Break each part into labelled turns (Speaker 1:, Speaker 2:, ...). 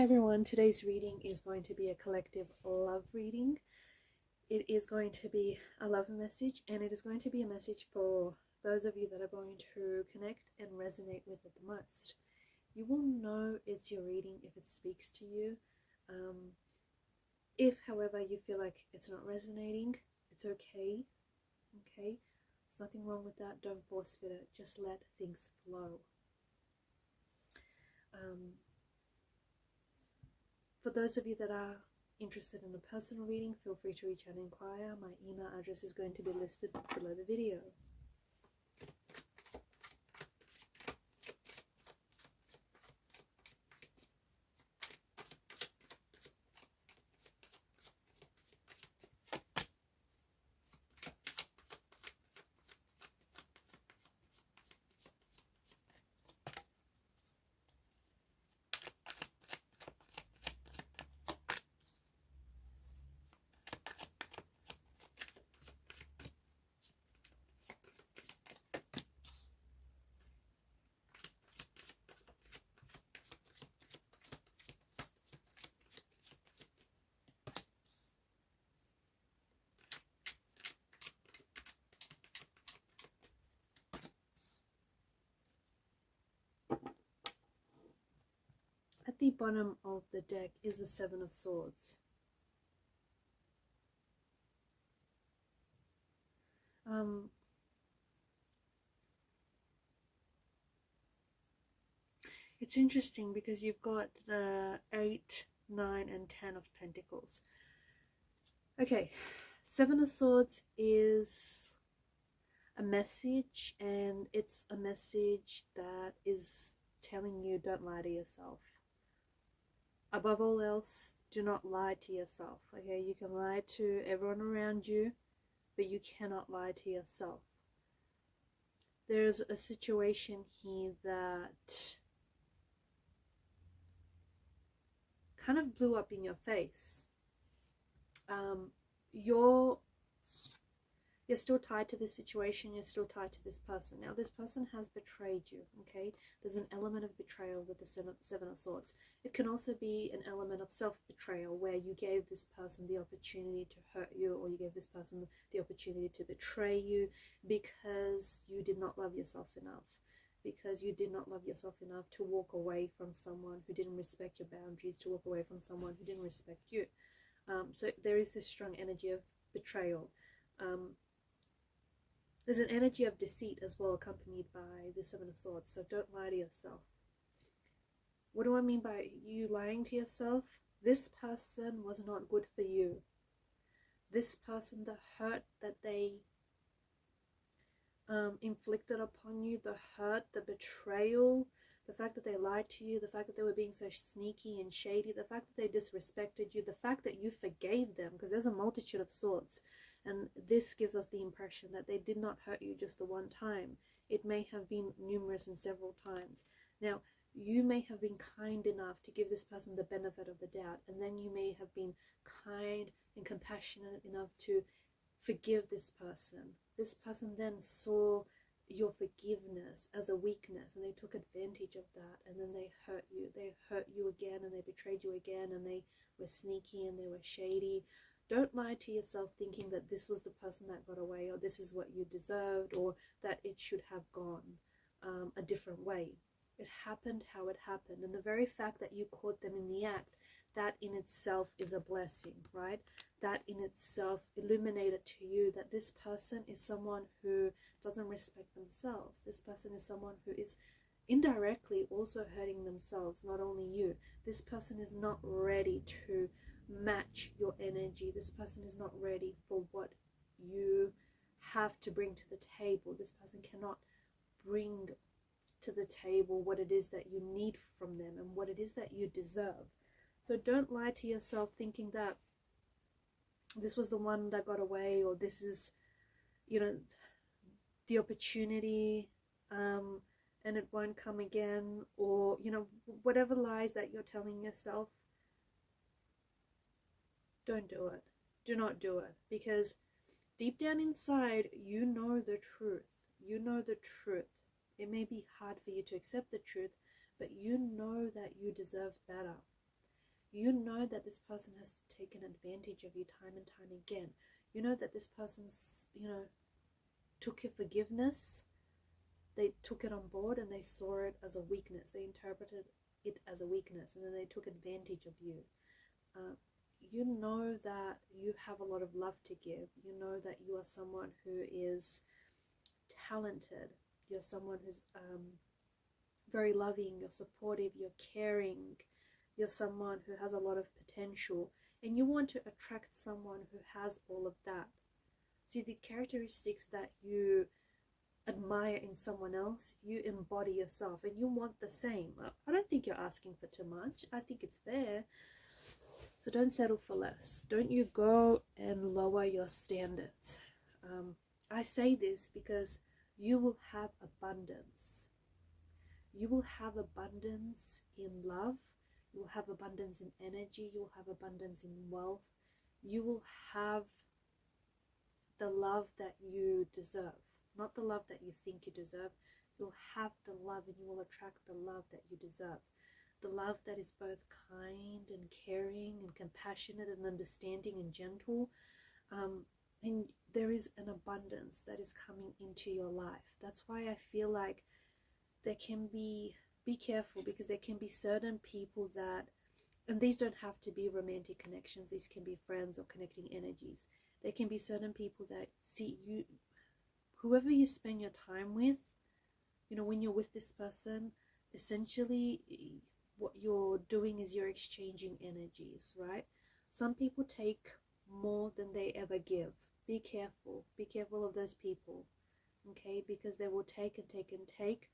Speaker 1: Hi everyone, today's reading is going to be a collective love reading. It is going to be a love message, and it is going to be a message for those of you that are going to connect and resonate with it the most. You will know it's your reading if it speaks to you. If, however, you feel like it's not resonating, it's okay. Okay? There's nothing wrong with that. Don't force fit it. Just let things flow. For those of you that are interested in a personal reading, feel free to reach out and inquire. My email address is going to be listed below the video. At the bottom of the deck is the Seven of Swords. It's interesting because you've got the 8, 9 and 10 of Pentacles. Okay, Seven of Swords is a message, and it's a message that is telling you don't lie to yourself. Above all else, do not lie to yourself. Okay, you can lie to everyone around you, but you cannot lie to yourself. There's a situation here that kind of blew up in your face. You're still tied to this situation, you're still tied to this person. Now, this person has betrayed you, okay? There's an element of betrayal with the Seven of Swords. It can also be an element of self-betrayal, where you gave this person the opportunity to hurt you, or you gave this person the opportunity to betray you because you did not love yourself enough. Because you did not love yourself enough to walk away from someone who didn't respect your boundaries, to walk away from someone who didn't respect you. So there is this strong energy of betrayal. There's an energy of deceit as well, accompanied by the Seven of Swords. So don't lie to yourself. What do I mean by you lying to yourself? This person was not good for you. This person, the hurt that they inflicted upon you, the hurt, the betrayal, the fact that they lied to you, the fact that they were being so sneaky and shady, the fact that they disrespected you, the fact that you forgave them, because there's a multitude of swords. And this gives us the impression that they did not hurt you just the one time. It may have been numerous and several times. Now, you may have been kind enough to give this person the benefit of the doubt, and then you may have been kind and compassionate enough to forgive this person. This person then saw your forgiveness as a weakness, and they took advantage of that, and then they hurt you. They hurt you again, and they betrayed you again, and they were sneaky and they were shady. Don't lie to yourself thinking that this was the person that got away, or this is what you deserved, or that it should have gone a different way. It happened how it happened, and the very fact that you caught them in the act, that in itself is a blessing, right? That in itself illuminated to you that this person is someone who doesn't respect themselves. This person is someone who is indirectly also hurting themselves, not only you. This person is not ready to match your energy. This person is not ready for what you have to bring to the table. This person cannot bring to the table what it is that you need from them and what it is that you deserve. So don't lie to yourself thinking that this was the one that got away, or this is, you know, the opportunity and it won't come again, or, you know, whatever lies that you're telling yourself. Don't do it. Do not do it, because deep down inside, you know the truth. You know the truth. It may be hard for you to accept the truth, but you know that you deserve better. You know that this person has taken advantage of you time and time again. You know that this person's, took your forgiveness, they took it on board and they saw it as a weakness. They interpreted it as a weakness, and then they took advantage of you. You know that you have a lot of love to give. You know that you are someone who is talented. You're someone who's very loving. You're supportive. You're caring. You're someone who has a lot of potential, and you want to attract someone who has all of that. See, the characteristics that you admire in someone else, you embody yourself, and you want the same. I don't think you're asking for too much. I think it's fair. So don't settle for less. Don't you go and lower your standards. I say this because you will have abundance. You will have abundance in love. You will have abundance in energy. You will have abundance in wealth. You will have the love that you deserve. Not the love that you think you deserve. You'll have the love, and you will attract the love that you deserve. The love that is both kind and caring and compassionate and understanding and gentle. And there is an abundance that is coming into your life. That's why I feel like there can be careful, because there can be certain people that, and these don't have to be romantic connections, these can be friends or connecting energies. There can be certain people that see you, whoever you spend your time with, when you're with this person, essentially what you're doing is you're exchanging energies, right? Some people take more than they ever give. Be careful. Be careful of those people, okay? Because they will take and take and take,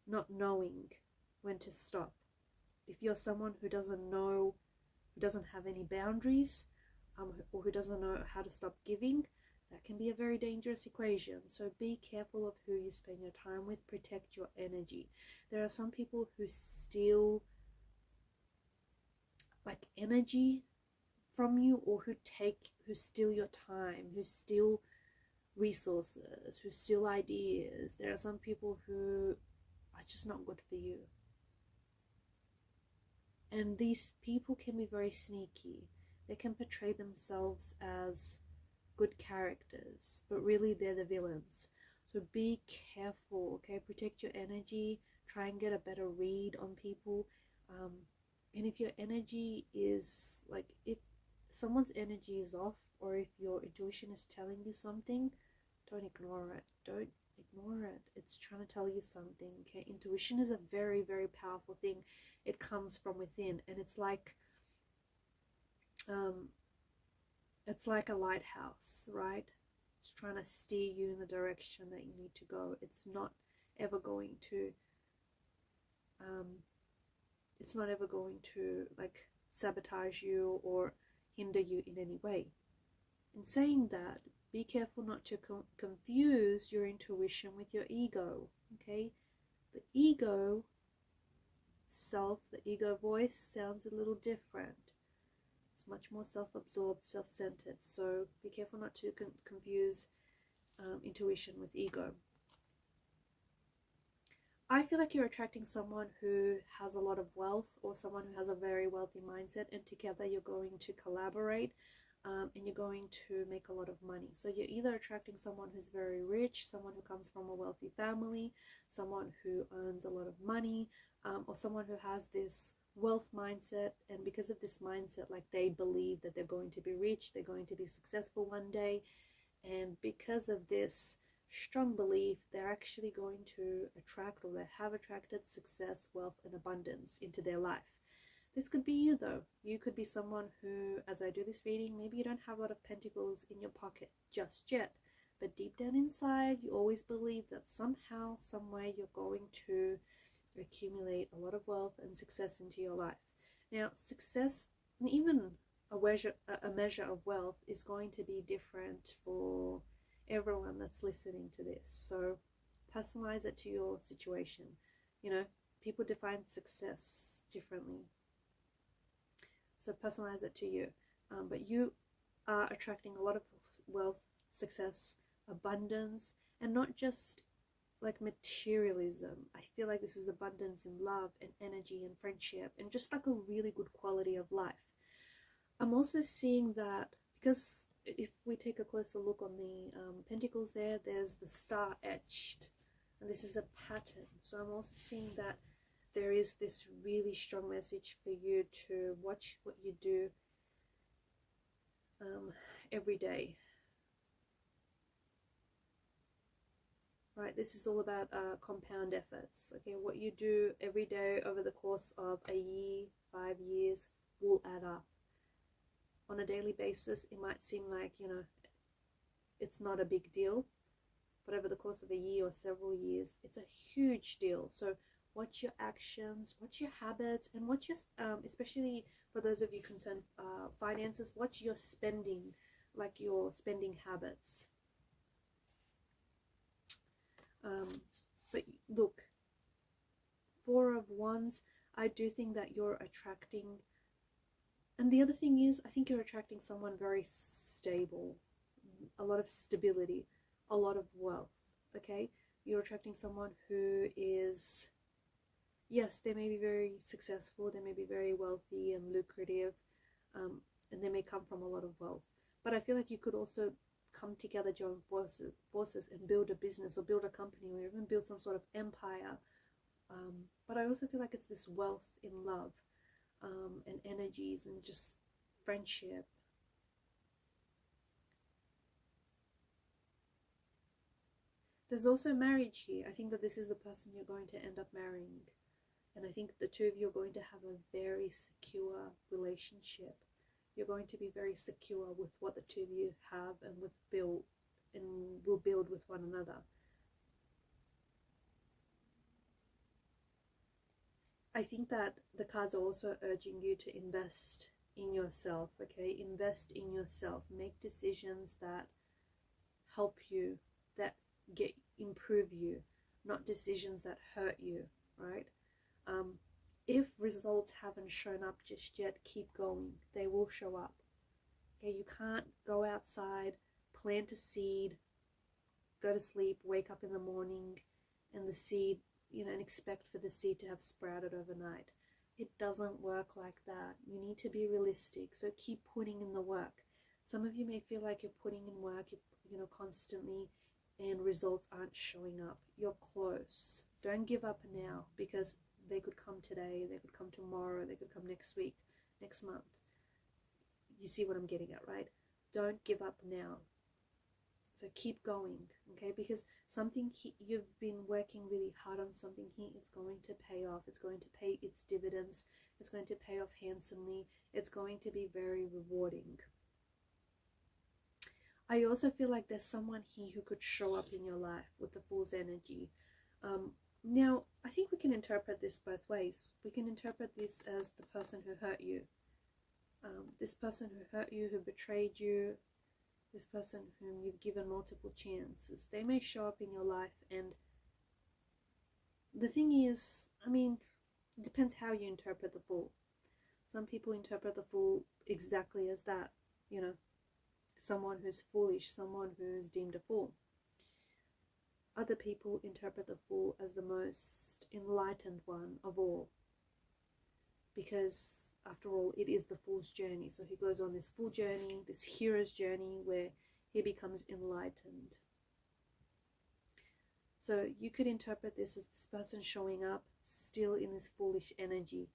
Speaker 1: not knowing when to stop. If you're someone who doesn't know, who doesn't have any boundaries, or who doesn't know how to stop giving, that can be a very dangerous equation. So be careful of who you spend your time with. Protect your energy. There are some people who steal like energy from you, or who steal your time, who steal resources, who steal ideas. There are some people who are just not good for you. And these people can be very sneaky. They can portray themselves as good characters, but really they're the villains. So be careful, okay? Protect your energy. Try and get a better read on people. And if your energy is like, if someone's energy is off, or if your intuition is telling you something, don't ignore it. Don't ignore it. It's trying to tell you something, okay? Intuition is a very, very powerful thing. It comes from within, and it's like a lighthouse, right? It's trying to steer you in the direction that you need to go. It's not ever going to like sabotage you or hinder you in any way. In saying that, be careful not to confuse your intuition with your ego, okay? The ego self, the ego voice sounds a little different. It's much more self-absorbed, self-centered. So be careful not to confuse intuition with ego. I feel like you're attracting someone who has a lot of wealth, or someone who has a very wealthy mindset, and together you're going to collaborate, and you're going to make a lot of money. So you're either attracting someone who's very rich, someone who comes from a wealthy family, someone who earns a lot of money, or someone who has this wealth mindset, and because of this mindset, like, they believe that they're going to be rich, they're going to be successful one day, and because of this strong belief, they're actually going to attract, or they have attracted, success, wealth, and abundance into their life. This could be you, though. You could be someone who, as I do this reading, maybe you don't have a lot of pentacles in your pocket just yet, but deep down inside, you always believe that somehow, some way, you're going to accumulate a lot of wealth and success into your life. Now, success, and even a measure of wealth, is going to be different for everyone that's listening to this. So personalize it to your situation. People define success differently, so personalize it to you. But you are attracting a lot of wealth, success, abundance, and not just like materialism. I feel like this is abundance in love and energy and friendship, and just like a really good quality of life. I'm also seeing that, because if we take a closer look on the pentacles there's the star etched, and this is a pattern. So I'm also seeing that there is this really strong message for you to watch what you do every day. Right, this is all about compound efforts. Okay, what you do every day over the course of a year, 5 years, will add up. On a daily basis, it might seem like, you know, it's not a big deal, but over the course of a year or several years, it's a huge deal. So watch your actions, watch your habits, and watch your, especially for those of you concerned finances, watch your spending, like your spending habits. But look, 4 of Wands, I do think that you're attracting, and the other thing is, I think you're attracting someone very stable, a lot of stability, a lot of wealth. Okay, you're attracting someone who is, yes, they may be very successful, they may be very wealthy and lucrative, and they may come from a lot of wealth, but I feel like you could also come together, join forces and build a business or build a company or even build some sort of empire. But I also feel like it's this wealth in love, and energies and just friendship. There's also marriage here. I think that this is the person you're going to end up marrying, and I think the two of you are going to have a very secure relationship. You're going to be very secure with what the two of you have and will build with one another. I think that the cards are also urging you to invest in yourself, okay? Invest in yourself. Make decisions that help you, that improve you, not decisions that hurt you, right? If results haven't shown up just yet, keep going. They will show up. Okay, you can't go outside, plant a seed, go to sleep, wake up in the morning, and the seed, you know, and expect for the seed to have sprouted overnight. It doesn't work like that. You need to be realistic. So keep putting in the work. Some of you may feel like you're putting in work, you know, constantly, and results aren't showing up. You're close. Don't give up now, because they could come today, they could come tomorrow, they could come next week, next month. You see what I'm getting at, right? Don't give up now. So keep going, okay? Because something you've been working really hard on something here, it's going to pay off. It's going to pay its dividends. It's going to pay off handsomely. It's going to be very rewarding. I also feel like there's someone here who could show up in your life with the Fool's energy. Now, I think we can interpret this both ways. We can interpret this as the person who hurt you. This person who hurt you, who betrayed you, this person whom you've given multiple chances. They may show up in your life, and the thing is, I mean, it depends how you interpret the Fool. Some people interpret the Fool exactly as that, you know, someone who's foolish, someone who's deemed a fool. Other people interpret the Fool as the most enlightened one of all, because after all, it is the Fool's journey. So he goes on this Fool journey, this hero's journey, where he becomes enlightened. So you could interpret this as this person showing up still in this foolish energy,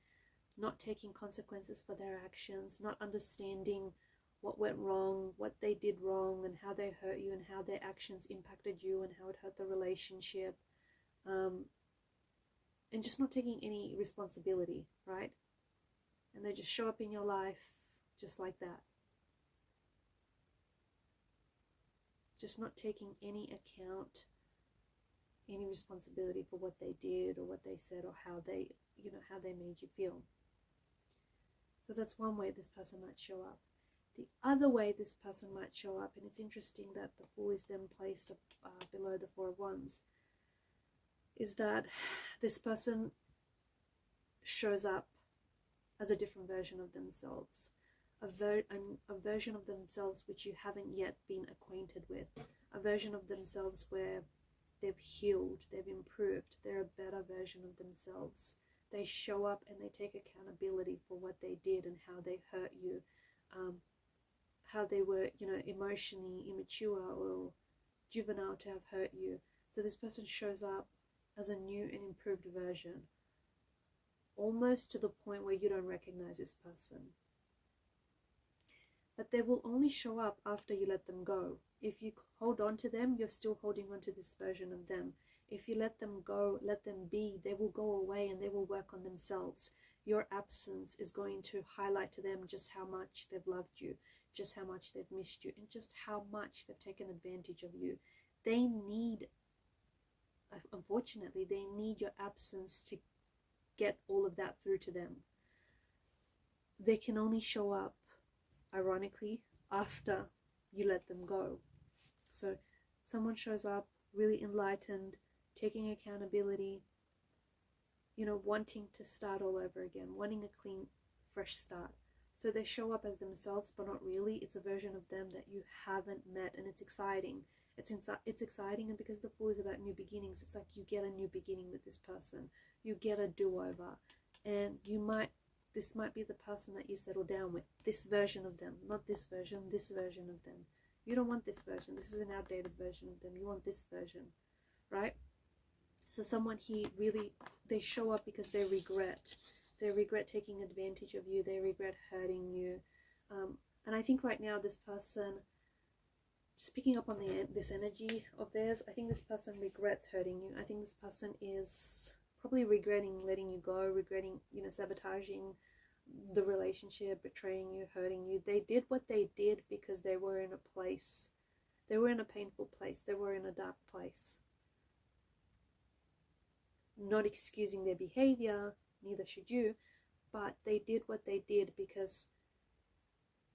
Speaker 1: not taking consequences for their actions, not understanding what went wrong, what they did wrong, and how they hurt you, and how their actions impacted you, and how it hurt the relationship, and just not taking any responsibility, right? And they just show up in your life just like that. Just not taking any account, any responsibility for what they did or what they said or how they, you know, how they made you feel. So that's one way this person might show up. The other way this person might show up, and it's interesting that the Fool is then placed below the Four of Wands, is that this person shows up as a different version of themselves, a version of themselves which you haven't yet been acquainted with, a version of themselves where they've healed, they've improved, they're a better version of themselves. They show up and they take accountability for what they did and how they hurt you. how they were, you know, emotionally immature or juvenile to have hurt you. So this person shows up as a new and improved version, almost to the point where you don't recognize this person. But they will only show up after you let them go. If you hold on to them, you're still holding on to this version of them. If you let them go, let them be, they will go away and they will work on themselves. Your absence is going to highlight to them just how much they've loved you, just how much they've missed you, and just how much they've taken advantage of you. They need, unfortunately, they need your absence to get all of that through to them. They can only show up, ironically, after you let them go. So someone shows up really enlightened, taking accountability, you know, wanting to start all over again, wanting a clean, fresh start. So they show up as themselves, but not really. It's a version of them that you haven't met, and it's exciting. It's exciting, and because the Fool is about new beginnings, it's like you get a new beginning with this person. You get a do-over, and this might be the person that you settle down with. This version of them, not this version of them. You don't want this version. This is an outdated version of them. You want this version, right? So someone here really, they show up because they regret. They regret taking advantage of you. They regret hurting you. And I think right now this person, just picking up on this energy of theirs, I think this person regrets hurting you. I think this person is probably regretting letting you go, regretting, you know, sabotaging the relationship, betraying you, hurting you. They did what they did because they were in a place. They were in a painful place. They were in a dark place. Not excusing their behavior, neither should you, but they did what they did because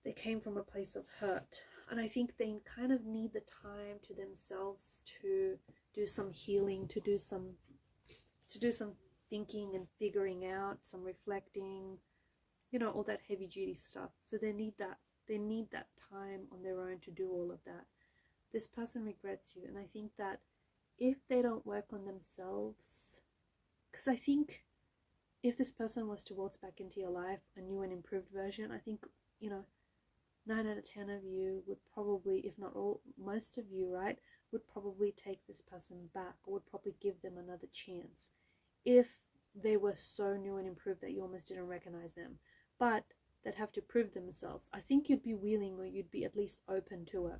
Speaker 1: they came from a place of hurt. And I think they kind of need the time to themselves to do some healing, to do some thinking and figuring out, some reflecting, you know, all that heavy duty stuff. So they need that time on their own to do all of that. This person regrets you, and I think that if they don't work on themselves, because I think if this person was to waltz back into your life, a new and improved version, I think, you know, 9 out of 10 of you would probably, if not all, most of you, right, would probably take this person back, or would probably give them another chance if they were so new and improved that you almost didn't recognize them. But they'd have to prove themselves. I think you'd be willing, or you'd be at least open to it.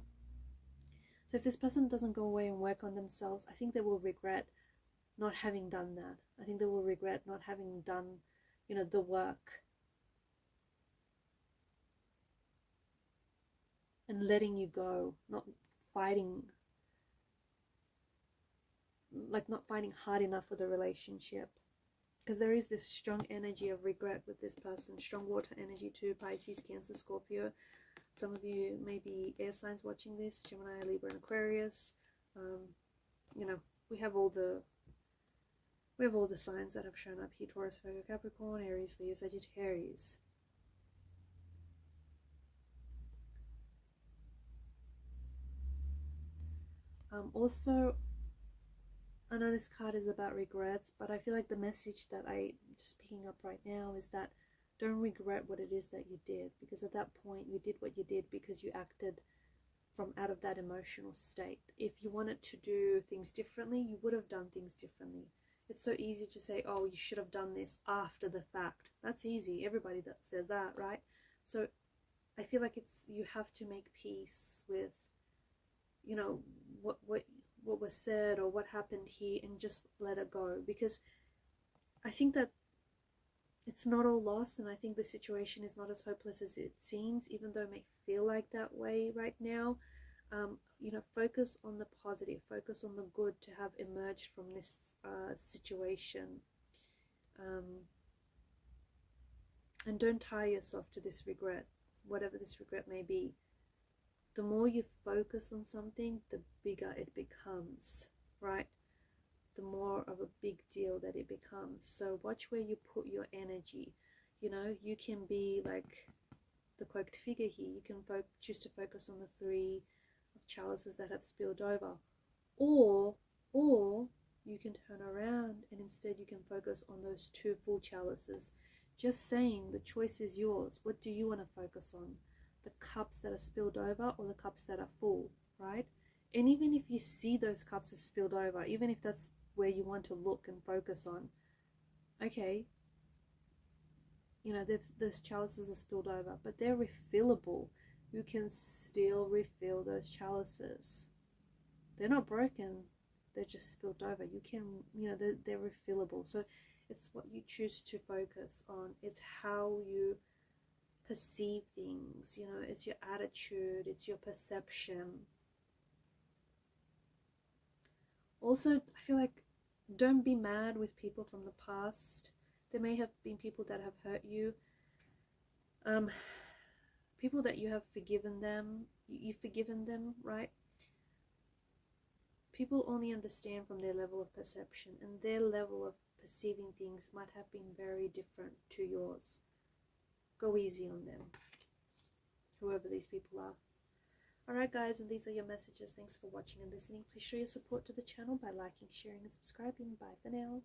Speaker 1: So if this person doesn't go away and work on themselves, I think they will regret not having done that. I think they will regret not having done, you know, the work and letting you go, not fighting hard enough for the relationship. Because there is this strong energy of regret with this person, strong water energy too, Pisces, Cancer, Scorpio. Some of you may be air signs watching this, Gemini, Libra, and Aquarius. You know, we have all the signs that have shown up here: Taurus, Virgo, Capricorn, Aries, Leo, Sagittarius. Also, I know this card is about regrets, but I feel like the message that I'm just picking up right now is that don't regret what it is that you did, because at that point you did what you did because you acted from out of that emotional state. If you wanted to do things differently, you would have done things differently. It's so easy to say, oh, you should have done this after the fact. That's easy. Everybody that says that, right? So I feel like you have to make peace with, you know, what was said or what happened here, and just let it go, because I think that it's not all lost, and I think the situation is not as hopeless as it seems, even though it may feel like that way right now. You know, focus on the positive, focus on the good to have emerged from this situation, and don't tie yourself to this regret, whatever this regret may be. The more you focus on something, the bigger it becomes, right? The more of a big deal that it becomes. So watch where you put your energy. You know, you can be like the cloaked figure here. You can choose to focus on the 3 of chalices that have spilled over. Or you can turn around and instead you can focus on those 2 full chalices. Just saying, the choice is yours. What do you want to focus on? the cups that are spilled over or the cups that are full, right? And even if you see those cups as spilled over, even if that's where you want to look and focus on, okay, you know, those chalices are spilled over, but they're refillable. You can still refill those chalices. They're not broken, they're just spilled over. You can, you know, they're refillable. So it's what you choose to focus on. It's how you perceive things, you know, it's your attitude, it's your perception. Also, I feel like don't be mad with people from the past. There may have been people that have hurt you, people that you have forgiven them, you've forgiven them, right? People only understand from their level of perception, and their level of perceiving things might have been very different to yours. Go easy on them, whoever these people are. Alright guys, and these are your messages. Thanks for watching and listening. Please show your support to the channel by liking, sharing and subscribing. Bye for now.